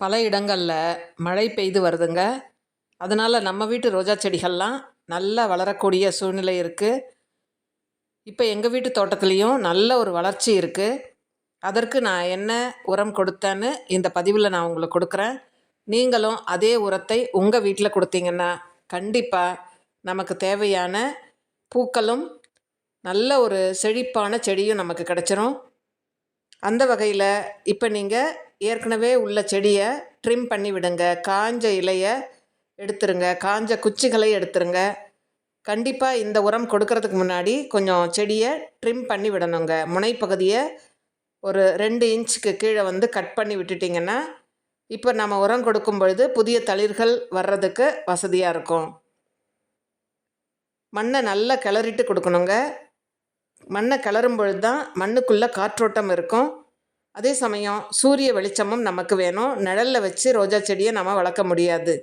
பல இடங்களில் மழை பெய்து வருதுங்க. அதனால் நம்ம வீட்டு ரோஜா செடிகள்லாம் நல்லா வளரக்கூடிய சூழ்நிலை இருக்குது. இப்போ எங்கள் வீட்டு தோட்டத்துலேயும் நல்ல ஒரு வளர்ச்சி இருக்குது. அதற்கு நான் என்ன உரம் கொடுத்தேன்னு இந்த பதிவில் நான் உங்களுக்கு கொடுக்குறேன். நீங்களும் அதே உரத்தை உங்கள் வீட்டில் கொடுத்தீங்கன்னா கண்டிப்பாக நமக்கு தேவையான பூக்களும் நல்ல ஒரு செழிப்பான செடியும் நமக்கு கிடச்சிரும். அந்த வகையில் இப்போ நீங்கள் ஏற்கனவே உள்ள செடியை ட்ரிம் பண்ணி விடுங்க. காஞ்ச இலையை எடுத்துருங்க, காஞ்ச குச்சிகளை எடுத்துருங்க. கண்டிப்பாக இந்த உரம் கொடுக்கறதுக்கு முன்னாடி கொஞ்சம் செடியை ட்ரிம் பண்ணி விடணுங்க. முனைப்பகுதியை ஒரு 2 இன்ச்சுக்கு கீழே கட் பண்ணி விட்டுட்டிங்கன்னா இப்போ நம்ம உரம் கொடுக்கும் பொழுது புதிய தளிர்கள் வர்றதுக்கு வசதியாக இருக்கும். மண்ணை நல்லா கிளறிட்டு கொடுக்கணுங்க. மண்ணை கிளறும் பொழுது தான் மண்ணுக்குள்ளே காற்றோட்டம் இருக்கும். அதே சமயம் சூரிய வெளிச்சமும் நமக்கு வேணும். நிழலில் வச்சு ரோஜா செடியை நம்ம வளர்க்க முடியாது.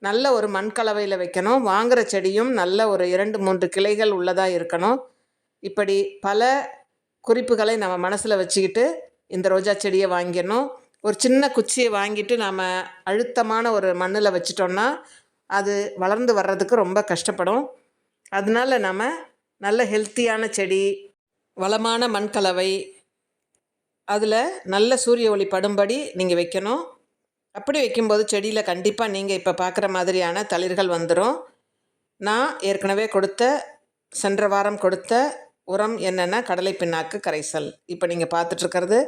நல்ல ஒரு மண் கலவையில் வைக்கணும். வாங்குகிற செடியும் நல்ல ஒரு 2-3 கிளைகள் உள்ளதாக இருக்கணும். இப்படி பல குறிப்புகளை நம்ம மனசில் வச்சுக்கிட்டு இந்த ரோஜா செடியை வாங்கிடணும். ஒரு சின்ன குச்சியை வாங்கிட்டு நாம் அழுத்தமான ஒரு மண்ணில் வச்சிட்டோம்னா அது வளர்ந்து வர்றதுக்கு ரொம்ப கஷ்டப்படும். அதனால நம்ம நல்ல ஹெல்த்தியான செடி, வளமான மண் கலவை, அதில் நல்ல சூரிய ஒளி படும்படி நீங்கள் வைக்கணும். அப்படி வைக்கும்போது செடியில் கண்டிப்பாக நீங்கள் இப்போ பார்க்குற மாதிரியான தளிர்கள் வந்துடும். நான் ஏற்கனவே சென்ற வாரம் கொடுத்த உரம் என்னென்னா கடலை பிண்ணாக்கு கரைசல். இப்போ நீங்கள் பார்த்துட்ருக்கிறது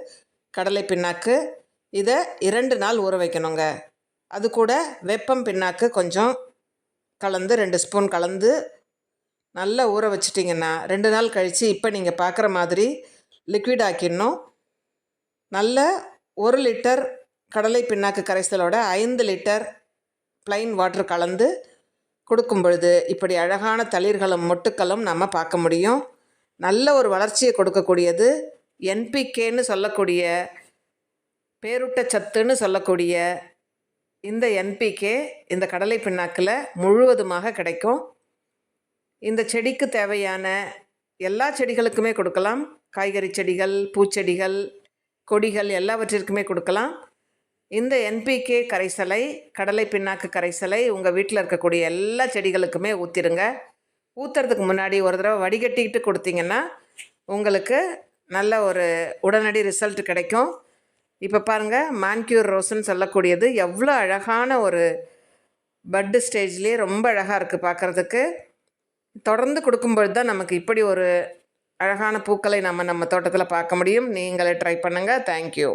கடலை பிண்ணாக்கு. இதை 2 நாள் ஊற வைக்கணுங்க. அது கூட வேப்பம் பிண்ணாக்கு கொஞ்சம் கலந்து 2 ஸ்பூன் கலந்து நல்லா ஊற வச்சிட்டிங்கன்னா 2 நாள் கழித்து இப்போ நீங்கள் பார்க்குற மாதிரி லிக்விட் ஆக்கிடணும். நல்ல 1 லிட்டர் கடலை பிண்ணாக்கு கரைசலோட 5 லிட்டர் ப்ளைன் வாட்டர் கலந்து கொடுக்கும் பொழுது இப்படி அழகான தளிர்களும் மொட்டுக்களும் நம்ம பார்க்க முடியும். நல்ல ஒரு வளர்ச்சியை கொடுக்கக்கூடியது என்பிகேன்னு சொல்லக்கூடிய பேரூட்டச்சத்துன்னு சொல்லக்கூடிய இந்த என்பிகே இந்த கடலை பிண்ணாக்கில் முழுவதுமாக கிடைக்கும். இந்த செடிக்கு தேவையான எல்லா செடிகளுக்குமே கொடுக்கலாம். காய்கறி செடிகள், பூச்செடிகள், கொடிகள் எல்லாவற்றிற்குமே கொடுக்கலாம். இந்த என்பிகே கரைசலை, கடலை பிண்ணாக்கு கரைசலை உங்கள் வீட்டில் இருக்கக்கூடிய எல்லா செடிகளுக்குமே ஊற்றிடுங்க. ஊற்றுறதுக்கு முன்னாடி ஒரு தடவை வடிகட்டிக்கிட்டு கொடுத்தீங்கன்னா உங்களுக்கு நல்ல ஒரு உடனடி ரிசல்ட் கிடைக்கும். இப்போ பாருங்கள், மான்க்யூர் ரோஸ்ன்னு சொல்லக்கூடியது எவ்வளோ அழகான ஒரு பட்டு ஸ்டேஜ்லேயே ரொம்ப அழகாக இருக்குது பார்க்குறதுக்கு. தொடர்ந்து கொடுக்கும்பொழுது தான் நமக்கு இப்படி ஒரு அழகான பூக்களை நம்ம தோட்டத்தில் பார்க்க முடியும். நீங்களே ட்ரை பண்ணுங்கள். தேங்க்யூ.